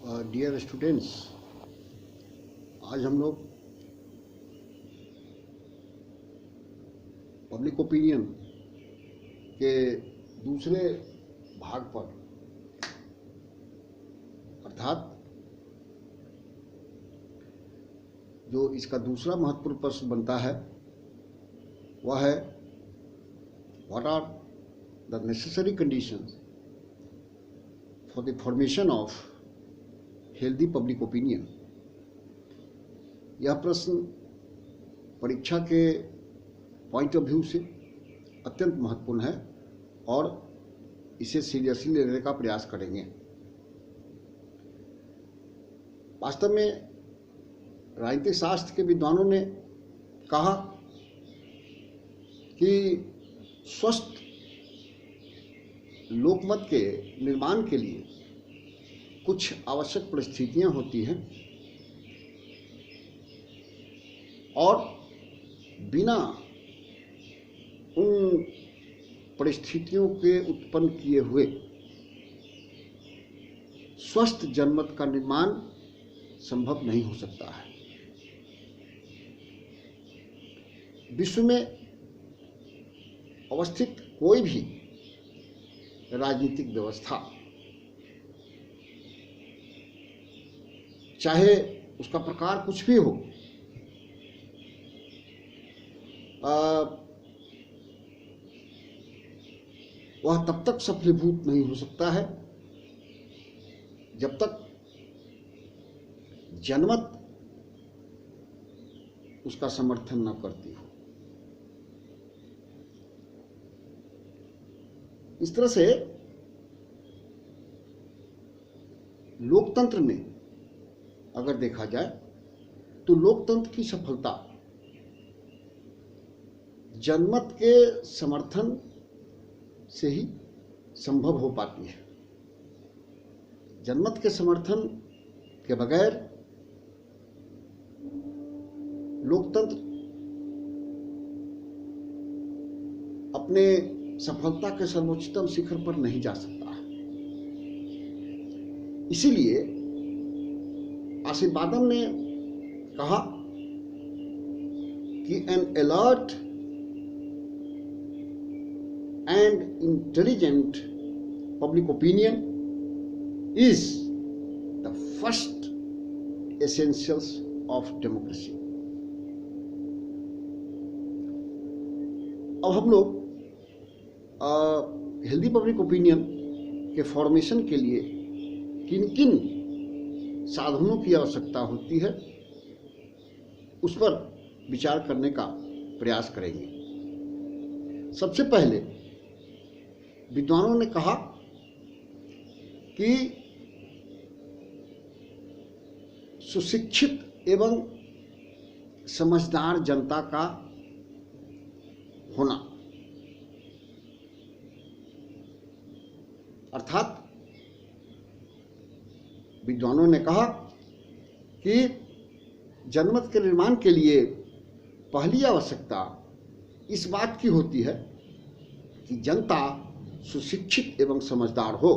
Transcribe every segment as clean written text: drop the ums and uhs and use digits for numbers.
Dear students, आज हम लोग पब्लिक ओपिनियन के दूसरे भाग पर अर्थात जो इसका दूसरा महत्वपूर्ण प्रश्न बनता है वह है what are the necessary conditions for the formation of healthy public opinion. यह प्रश्न परीक्षा के पॉइंट ऑफ व्यू से अत्यंत महत्वपूर्ण है और इसे सीरियसली लेने का प्रयास करेंगे। वास्तव में राजनीतिक शास्त्र के विद्वानों ने कहा कि स्वस्थ लोकमत के निर्माण के लिए कुछ आवश्यक परिस्थितियां होती हैं और बिना उन परिस्थितियों के उत्पन्न किए हुए स्वस्थ जनमत का निर्माण संभव नहीं हो सकता है। विश्व में अवस्थित कोई भी राजनीतिक व्यवस्था, चाहे उसका प्रकार कुछ भी हो, वह तब तक सफलीभूत नहीं हो सकता है जब तक जनमत उसका समर्थन न करती हो। इस तरह से लोकतंत्र में अगर देखा जाए तो लोकतंत्र की सफलता जनमत के समर्थन से ही संभव हो पाती है। जनमत के समर्थन के बगैर लोकतंत्र अपने सफलता के सर्वोच्चतम शिखर पर नहीं जा सकता है। इसीलिए आशीर्वादम ने कहा कि N alert and intelligent public opinion is the first essentials of democracy. अब हम लोग हेल्दी पब्लिक ओपिनियन के फॉर्मेशन के लिए किन किन साधनों की आवश्यकता होती है उस पर विचार करने का प्रयास करेंगे। सबसे पहले विद्वानों ने कहा कि सुशिक्षित एवं समझदार जनता का होना, अर्थात विद्वानों ने कहा कि जनमत के निर्माण के लिए पहली आवश्यकता इस बात की होती है कि जनता सुशिक्षित एवं समझदार हो।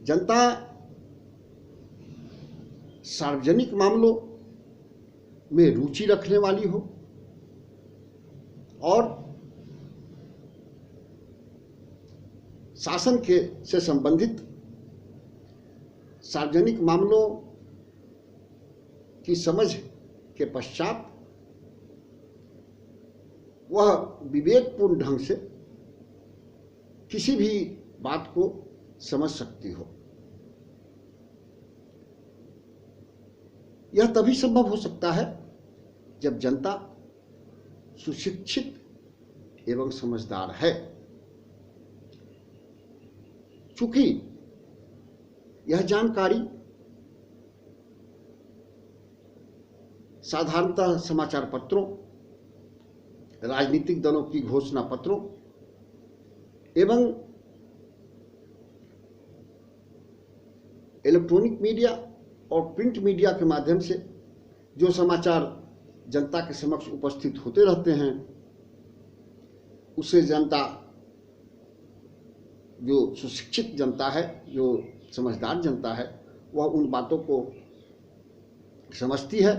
जनता सार्वजनिक मामलों में रुचि रखने वाली हो और शासन के से संबंधित सार्वजनिक मामलों की समझ के पश्चात वह विवेकपूर्ण ढंग से किसी भी बात को समझ सकती हो। यह तभी संभव हो सकता है जब जनता सुशिक्षित एवं समझदार है। चूंकि यह जानकारी साधारणतः समाचार पत्रों, राजनीतिक दलों की घोषणा पत्रों एवं इलेक्ट्रॉनिक मीडिया और प्रिंट मीडिया के माध्यम से जो समाचार जनता के समक्ष उपस्थित होते रहते हैं, उससे जनता जो सुशिक्षित जनता है, जो समझदार जनता है, वह उन बातों को समझती है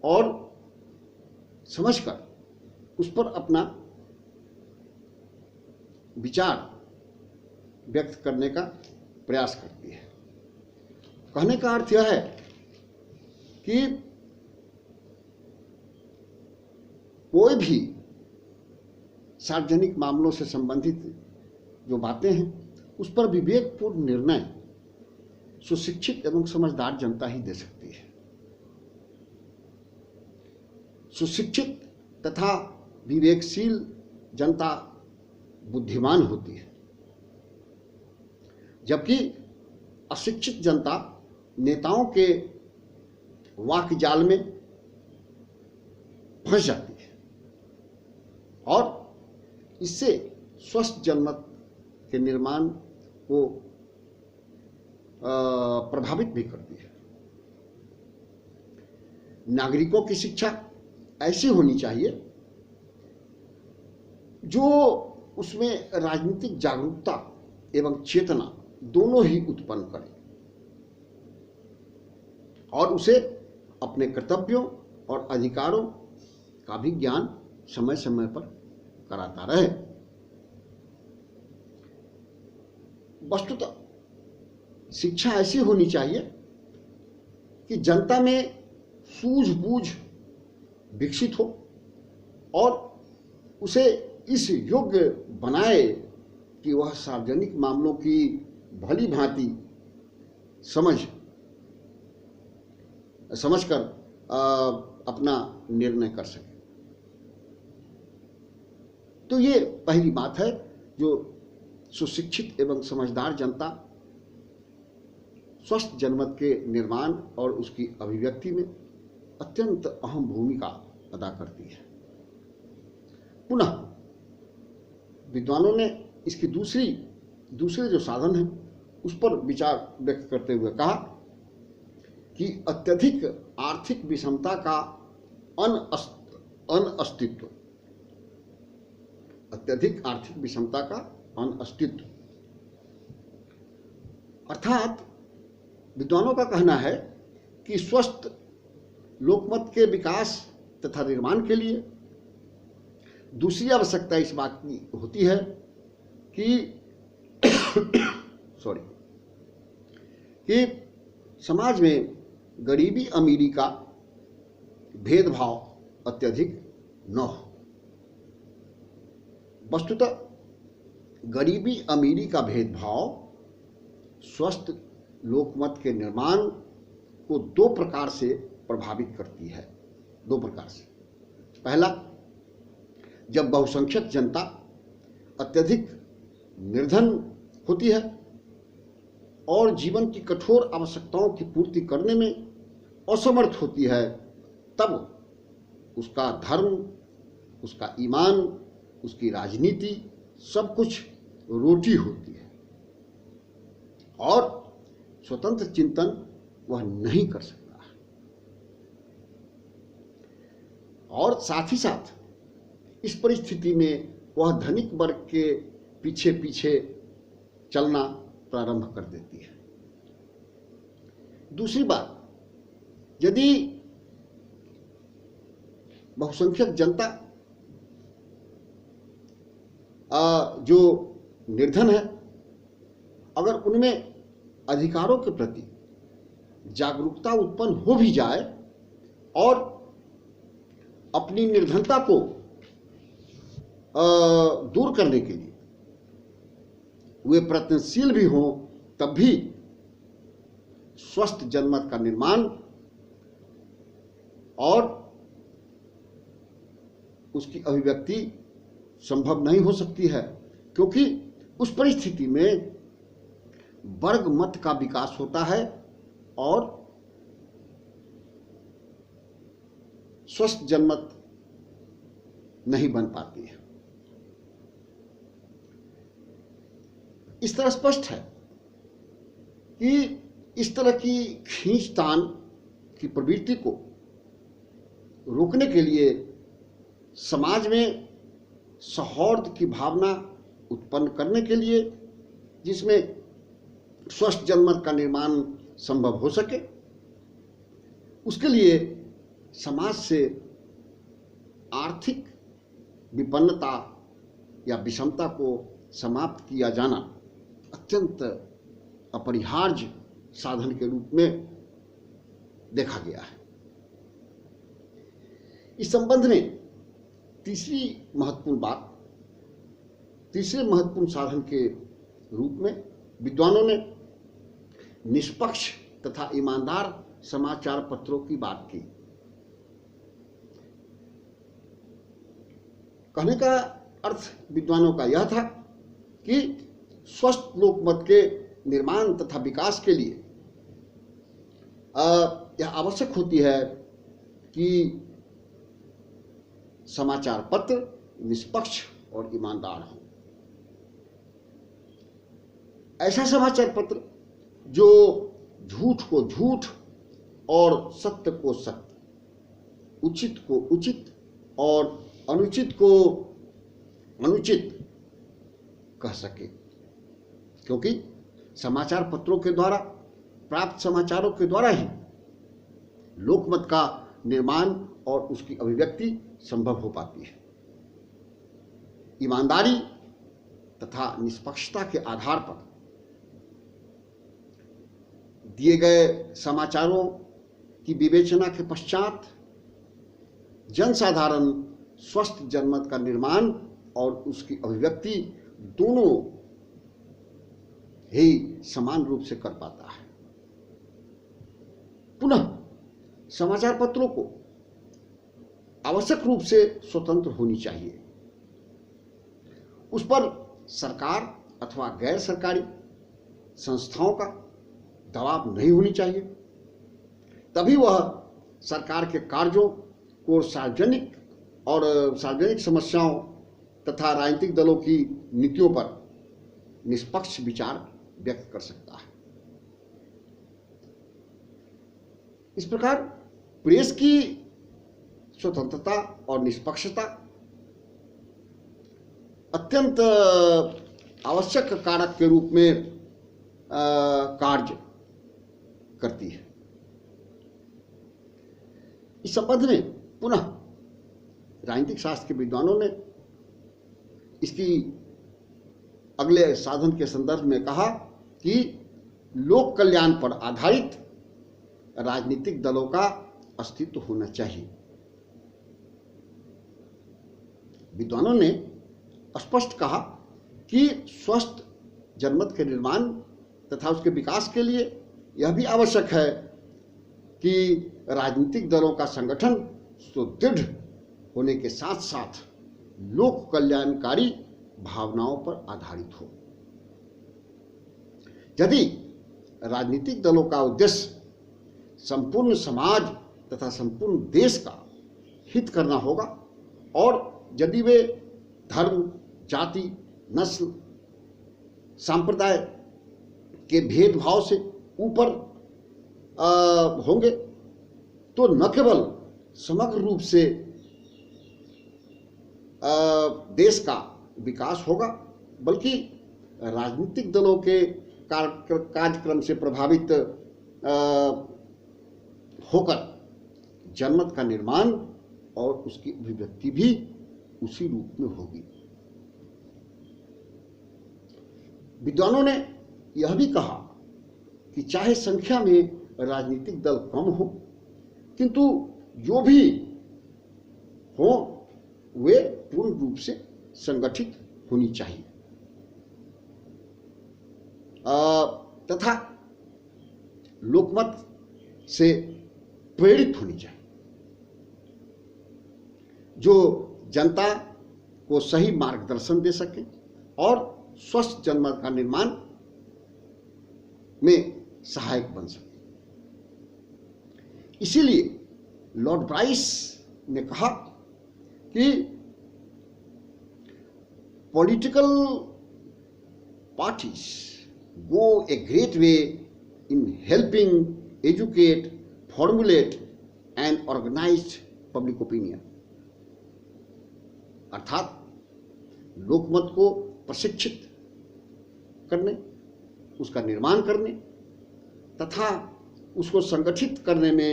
और समझकर उस पर अपना विचार व्यक्त करने का प्रयास करती है। कहने का अर्थ यह है कि कोई भी सार्वजनिक मामलों से संबंधित जो बातें हैं उस पर विवेकपूर्ण निर्णय सुशिक्षित एवं समझदार जनता ही दे सकती है। सुशिक्षित तथा विवेकशील जनता बुद्धिमान होती है, जबकि अशिक्षित जनता नेताओं के वाक् जाल में फंस जाती है और इससे स्वस्थ जनमत के निर्माण को प्रभावित भी करती है। नागरिकों की शिक्षा ऐसी होनी चाहिए जो उसमें राजनीतिक जागरूकता एवं चेतना दोनों ही उत्पन्न करे और उसे अपने कर्तव्यों और अधिकारों का भी ज्ञान समय समय पर कराता रहे। वस्तुतः शिक्षा ऐसी होनी चाहिए कि जनता में सूझबूझ विकसित हो और उसे इस योग्य बनाए कि वह सार्वजनिक मामलों की भली भांति समझकर अपना निर्णय कर सके। तो ये पहली बात है जो सुशिक्षित एवं समझदार जनता स्वस्थ जनमत के निर्माण और उसकी अभिव्यक्ति में अत्यंत अहम भूमिका अदा करती है। पुनः विद्वानों ने इसकी दूसरे जो साधन हैं उस पर विचार व्यक्त करते हुए कहा कि अत्यधिक आर्थिक विषमता का अनअस्तित्व, अत्यधिक आर्थिक विषमता का अनअस्तित्व, अर्थात विद्वानों का कहना है कि स्वस्थ लोकमत के विकास तथा निर्माण के लिए दूसरी आवश्यकता इस बात की होती है कि कि समाज में गरीबी अमीरी का भेदभाव अत्यधिक न हो। वस्तुतः गरीबी अमीरी का भेदभाव स्वस्थ लोकमत के निर्माण को दो प्रकार से प्रभावित करती है। दो प्रकार से। पहला, जब बहुसंख्यक जनता अत्यधिक निर्धन होती है और जीवन की कठोर आवश्यकताओं की पूर्ति करने में असमर्थ होती है, तब उसका धर्म, उसका ईमान, उसकी राजनीति सब कुछ रोटी होती है और स्वतंत्र चिंतन वह नहीं कर सकता। और साथ ही साथ इस परिस्थिति में वह धनिक वर्ग के पीछे पीछे चलना प्रारंभ कर देती है। दूसरी बात, यदि बहुसंख्यक जनता जो निर्धन है, अगर उनमें अधिकारों के प्रति जागरूकता उत्पन्न हो भी जाए और अपनी निर्धनता को दूर करने के लिए वे प्रयत्नशील भी हों, तब भी स्वस्थ जनमत का निर्माण और उसकी अभिव्यक्ति संभव नहीं हो सकती है, क्योंकि उस परिस्थिति में वर्ग मत का विकास होता है और स्वस्थ जनमत नहीं बन पाती है। इस तरह स्पष्ट है कि इस तरह की खींचतान की प्रवृत्ति को रोकने के लिए समाज में सौहार्द की भावना उत्पन्न करने के लिए जिसमें स्वस्थ जनमत का निर्माण संभव हो सके। उसके लिए समाज से आर्थिक विपन्नता या विषमता को समाप्त किया जाना अत्यंत अपरिहार्य साधन के रूप में देखा गया है। इस संबंध में तीसरे महत्वपूर्ण साधन के रूप में विद्वानों ने निष्पक्ष तथा ईमानदार समाचार पत्रों की बात की। कहने का अर्थ विद्वानों का यह था कि स्वस्थ लोकमत के निर्माण तथा विकास के लिए यह आवश्यक होती है कि समाचार पत्र निष्पक्ष और ईमानदार हो। ऐसा समाचार पत्र जो झूठ को झूठ और सत्य को सत्य, उचित को उचित और अनुचित को अनुचित कह सके, क्योंकि समाचार पत्रों के द्वारा प्राप्त समाचारों के द्वारा ही लोकमत का निर्माण और उसकी अभिव्यक्ति संभव हो पाती है। ईमानदारी तथा निष्पक्षता के आधार पर दिए गए समाचारों की विवेचना के पश्चात जनसाधारण स्वस्थ जनमत का निर्माण और उसकी अभिव्यक्ति दोनों ही समान रूप से कर पाता है। पुनः समाचार पत्रों को आवश्यक रूप से स्वतंत्र होनी चाहिए। उस पर सरकार अथवा गैर सरकारी संस्थाओं का दबाव नहीं होनी चाहिए, तभी वह सरकार के कार्यों को सार्वजनिक समस्याओं तथा राजनीतिक दलों की नीतियों पर निष्पक्ष विचार व्यक्त कर सकता है। इस प्रकार प्रेस की स्वतंत्रता और निष्पक्षता अत्यंत आवश्यक कारक के रूप में कार्य करती है। इस संबंध में पुनः राजनीतिक शास्त्र के विद्वानों ने इसकी अगले साधन के संदर्भ में कहा कि लोक कल्याण पर आधारित राजनीतिक दलों का अस्तित्व होना चाहिए। विद्वानों ने स्पष्ट कहा कि स्वस्थ जनमत के निर्माण तथा उसके विकास के लिए यह भी आवश्यक है कि राजनीतिक दलों का संगठन सुदृढ़ होने के साथ साथ लोक कल्याणकारी भावनाओं पर आधारित हो। यदि राजनीतिक दलों का उद्देश्य संपूर्ण समाज तथा संपूर्ण देश का हित करना होगा और यदि वे धर्म, जाति, नस्ल, सांप्रदाय के भेदभाव से ऊपर होंगे तो न केवल समग्र रूप से देश का विकास होगा, बल्कि राजनीतिक दलों के कार्यक्रम से प्रभावित होकर जनमत का निर्माण और उसकी अभिव्यक्ति भी उसी रूप में होगी। विद्वानों ने यह भी कहा कि चाहे संख्या में राजनीतिक दल कम हो, किंतु जो भी हो वे पूर्ण रूप से संगठित होनी चाहिए तथा लोकमत से प्रेरित होनी चाहिए, जो जनता को सही मार्गदर्शन दे सके और स्वस्थ जनमत का निर्माण में सहायक बन सके। इसीलिए लॉर्ड ब्राइस ने कहा कि political parties go a great way in helping educate, formulate and organized public opinion, अर्थात लोकमत को प्रशिक्षित करने उसका निर्माण करने तथा उसको संगठित करने में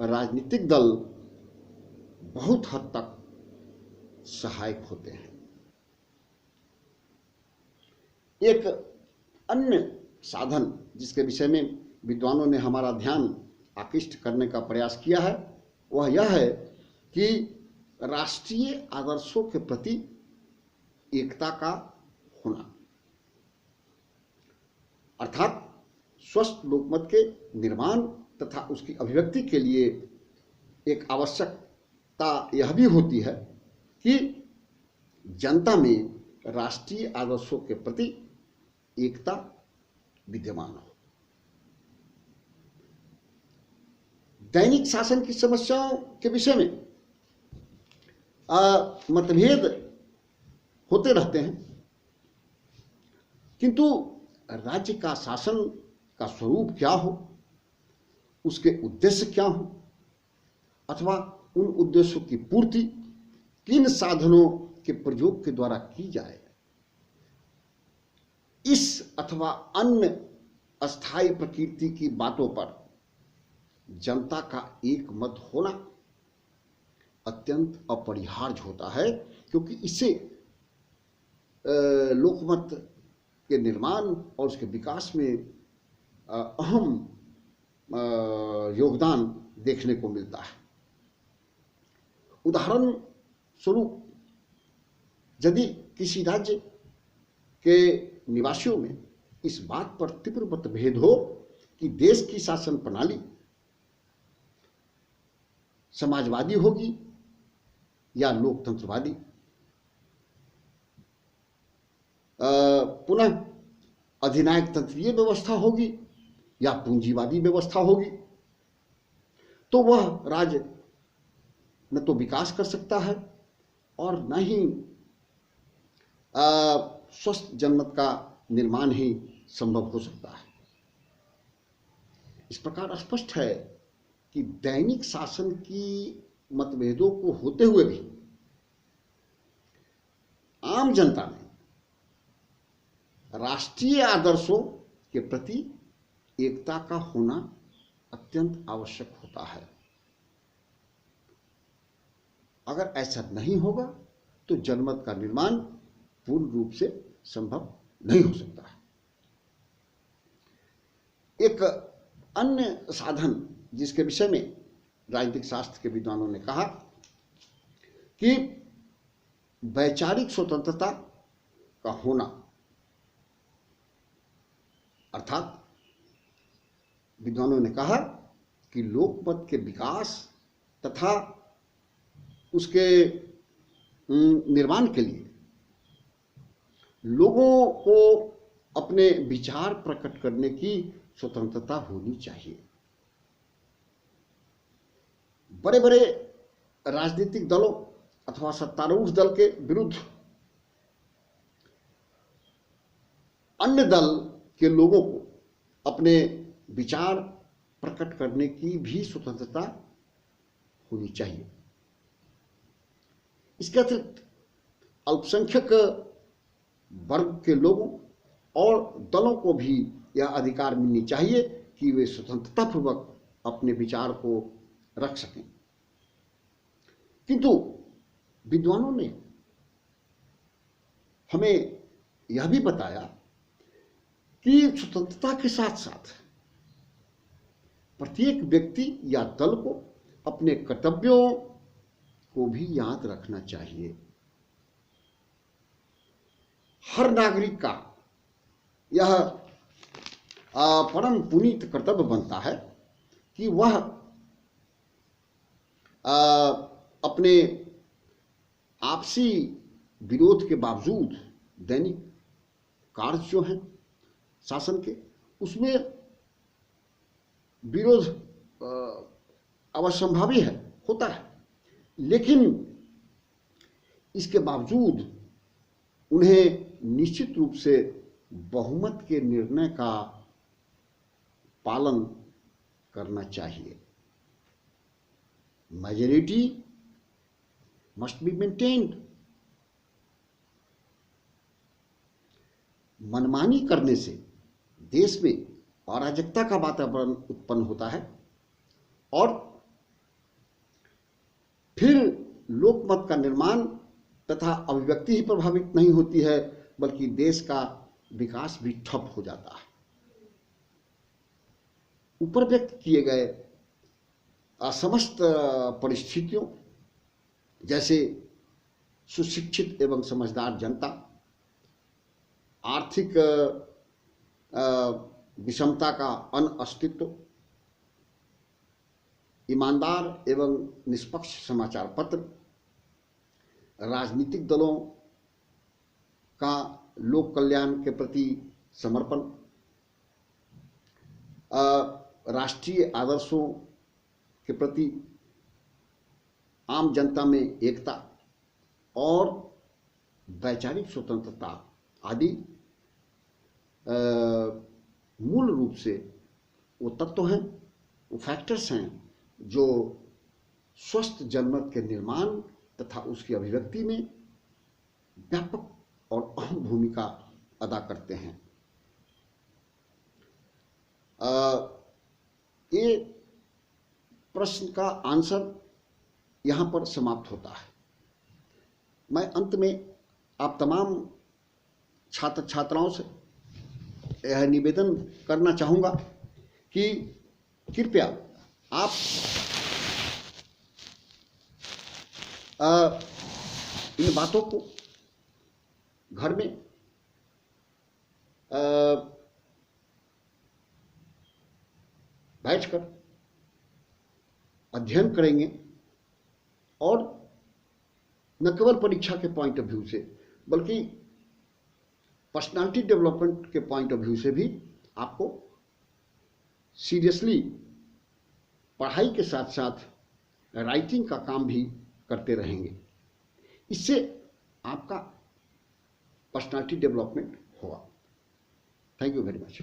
राजनीतिक दल बहुत हद तक सहायक होते हैं। एक अन्य साधन जिसके विषय में विद्वानों ने हमारा ध्यान आकृष्ट करने का प्रयास किया है वह यह है कि राष्ट्रीय आदर्शों के प्रति एकता का होना, अर्थात स्वस्थ लोकमत के निर्माण तथा उसकी अभिव्यक्ति के लिए एक आवश्यकता यह भी होती है कि जनता में राष्ट्रीय आदर्शों के प्रति एकता विद्यमान हो। दैनिक शासन की समस्याओं के विषय में मतभेद होते रहते हैं, किंतु राज्य का शासन का स्वरूप क्या हो, उसके उद्देश्य क्या हो अथवा उन उद्देश्यों की पूर्ति किन साधनों के प्रयोग के द्वारा की जाए, इस अथवा अन्य अस्थायी प्रकृति की बातों पर जनता का एक मत होना अत्यंत अपरिहार्य होता है, क्योंकि इससे लोकमत के निर्माण और उसके विकास में अहम योगदान देखने को मिलता है। उदाहरण स्वरूप यदि किसी राज्य के निवासियों में इस बात पर तीव्र मतभेद हो कि देश की शासन प्रणाली समाजवादी होगी या लोकतंत्रवादी, पुनः अधिनायक तंत्रीय व्यवस्था होगी या पूंजीवादी व्यवस्था होगी, तो वह राज्य न तो विकास कर सकता है और न ही स्वस्थ जनमत का निर्माण ही संभव हो सकता है। इस प्रकार स्पष्ट है कि दैनिक शासन की मतभेदों को होते हुए भी आम जनता में राष्ट्रीय आदर्शों के प्रति एकता का होना अत्यंत आवश्यक होता है। अगर ऐसा नहीं होगा तो जनमत का निर्माण पूर्ण रूप से संभव नहीं हो सकता है। एक अन्य साधन जिसके विषय में राजनीतिक शास्त्र के विद्वानों ने कहा कि वैचारिक स्वतंत्रता का होना, अर्थात विद्वानों ने कहा कि लोकमत के विकास तथा उसके निर्माण के लिए लोगों को अपने विचार प्रकट करने की स्वतंत्रता होनी चाहिए। बड़े बड़े राजनीतिक दलों अथवा सत्तारूढ़ दल के विरुद्ध अन्य दल के लोगों को अपने विचार प्रकट करने की भी स्वतंत्रता होनी चाहिए। इसके अतिरिक्त अल्पसंख्यक वर्ग के लोगों और दलों को भी यह अधिकार मिलनी चाहिए कि वे स्वतंत्रतापूर्वक अपने विचार को रख सकें। किंतु विद्वानों ने हमें यह भी बताया कि स्वतंत्रता के साथ साथ प्रत्येक व्यक्ति या दल को अपने कर्तव्यों को भी याद रखना चाहिए। हर नागरिक का यह परम पुनीत कर्तव्य बनता है कि वह अपने आपसी विरोध के बावजूद दैनिक कार्य जो हैं शासन के, उसमें विरोध अवश्यंभावी है, होता है, लेकिन इसके बावजूद उन्हें निश्चित रूप से बहुमत के निर्णय का पालन करना चाहिए। Majority must be maintained. मनमानी करने से देश में अराजकता का वातावरण उत्पन्न होता है और फिर लोकमत का निर्माण तथा अभिव्यक्ति ही प्रभावित नहीं होती है, बल्कि देश का विकास भी ठप हो जाता है। ऊपर व्यक्त किए गए असमस्त परिस्थितियों जैसे सुशिक्षित एवं समझदार जनता, आर्थिक विषमता का अनअस्तित्व, ईमानदार एवं निष्पक्ष समाचार पत्र, राजनीतिक दलों का लोक कल्याण के प्रति समर्पण, राष्ट्रीय आदर्शों के प्रति आम जनता में एकता और वैचारिक स्वतंत्रता आदि मूल रूप से वो तत्व हैं, वो फैक्टर्स हैं जो स्वस्थ जनमत के निर्माण तथा उसकी अभिव्यक्ति में व्यापक और अहम भूमिका अदा करते हैं। ये प्रश्न का आंसर यहाँ पर समाप्त होता है। मैं अंत में आप तमाम छात्र छात्राओं से यह निवेदन करना चाहूँगा कि कृपया आप इन बातों को घर में बैठकर अध्ययन करेंगे और न केवल परीक्षा के पॉइंट ऑफ व्यू से बल्कि पर्सनालिटी डेवलपमेंट के पॉइंट ऑफ व्यू से भी आपको सीरियसली पढ़ाई के साथ साथ राइटिंग का काम भी करते रहेंगे। इससे आपका पर्सनालिटी डेवलपमेंट होगा। Thank you very much.